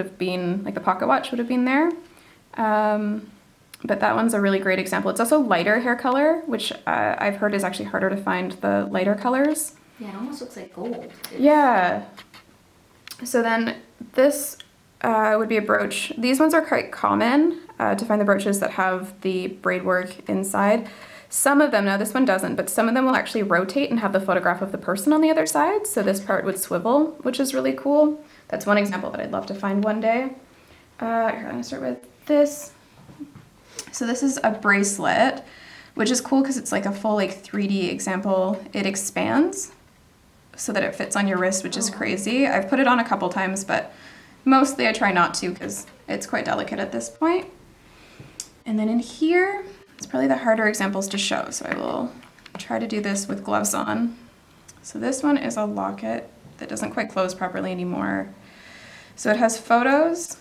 have been, like the pocket watch would have been there. But that one's a really great example. It's also lighter hair color, which I've heard is actually harder to find the lighter colors. Yeah, it almost looks like gold. Yeah. So then this would be a brooch. These ones are quite common to find the brooches that have the braidwork inside. Some of them, now this one doesn't, but some of them will actually rotate and have the photograph of the person on the other side. So this part would swivel, which is really cool. That's one example that I'd love to find one day. Here, I'm gonna start with this. So this is a bracelet, which is cool because it's like a full like 3D example. It expands so that it fits on your wrist, which is crazy. I've put it on a couple times, but mostly I try not to because it's quite delicate at this point. And then in here, it's probably the harder examples to show, so I will try to do this with gloves on. So this one is a locket that doesn't quite close properly anymore. So it has photos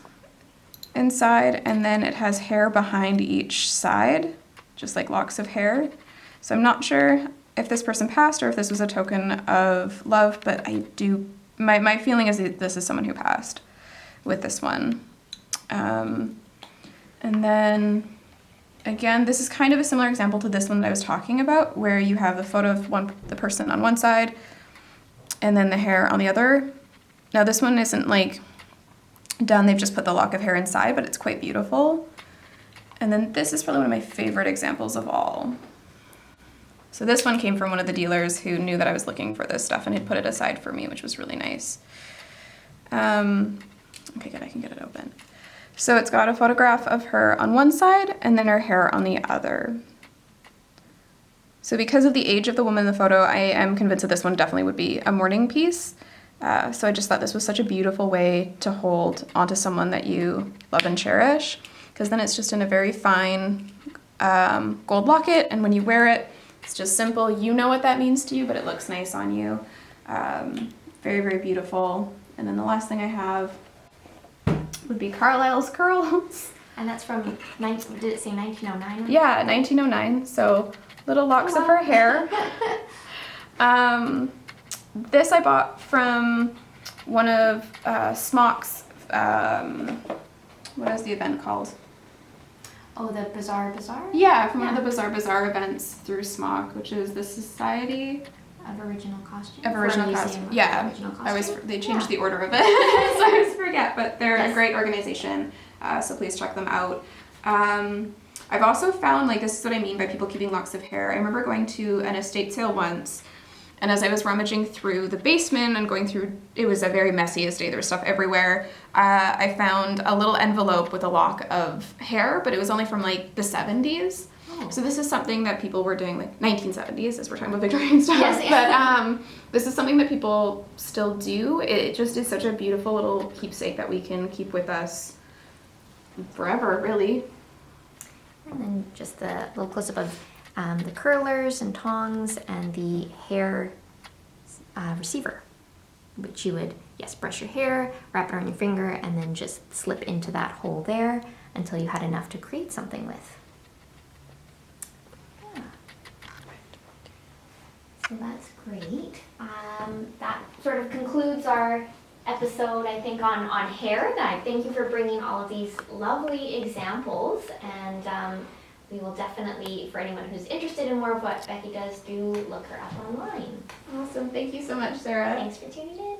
inside, and then it has hair behind each side, just like locks of hair. So I'm not sure if this person passed or if this was a token of love, but my feeling is that this is someone who passed with this one. And then again, this is kind of a similar example to this one that I was talking about, where you have the photo of the person on one side and then the hair on the other. Now this one isn't like done, they've just put the lock of hair inside, but it's quite beautiful. And then this is probably one of my favorite examples of all. So this one came from one of the dealers who knew that I was looking for this stuff and had put it aside for me, which was really nice. Okay, good, I can get it open. So it's got a photograph of her on one side and then her hair on the other. So because of the age of the woman in the photo, I am convinced that this one definitely would be a mourning piece. So I just thought this was such a beautiful way to hold onto someone that you love and cherish, because then it's just in a very fine gold locket, and when you wear it, it's just simple. You know what that means to you, but it looks nice on you. Very, very beautiful. And then the last thing I have would be Carlisle's curls. And that's from, did it say 1909? Yeah, 1909. So little locks of her hair. This I bought from one of Smock's, what is the event called? Oh, the Bazaar? Yeah, from one of the Bazaar events through Smock, which is the Society of Original Costume. Of Original Costume. Yeah, Original Costume. They changed the order of it, so I always forget, but they're a great organization, so please check them out. I've also found, like, this is what I mean by people keeping locks of hair. I remember going to an estate sale once, and as I was rummaging through the basement and going through, it was a very messy estate, there was stuff everywhere, I found a little envelope with a lock of hair, but it was only from like the 70s. Oh. So this is something that people were doing, like 1970s, as we're talking about Victorian stuff. Yes, yeah. But this is something that people still do. It just is such a beautiful little keepsake that we can keep with us forever, really. And then just the little close-up of the curlers and tongs and the hair receiver, which you would, yes, brush your hair, wrap it on your finger, and then just slip into that hole there until you had enough to create something with. Yeah. So that's great. That sort of concludes our episode, I think, on hair. I thank you for bringing all of these lovely examples, and we will definitely, for anyone who's interested in more of what Beckiy does, do look her up online. Awesome. Thank you so much, Sarah. Thanks for tuning in.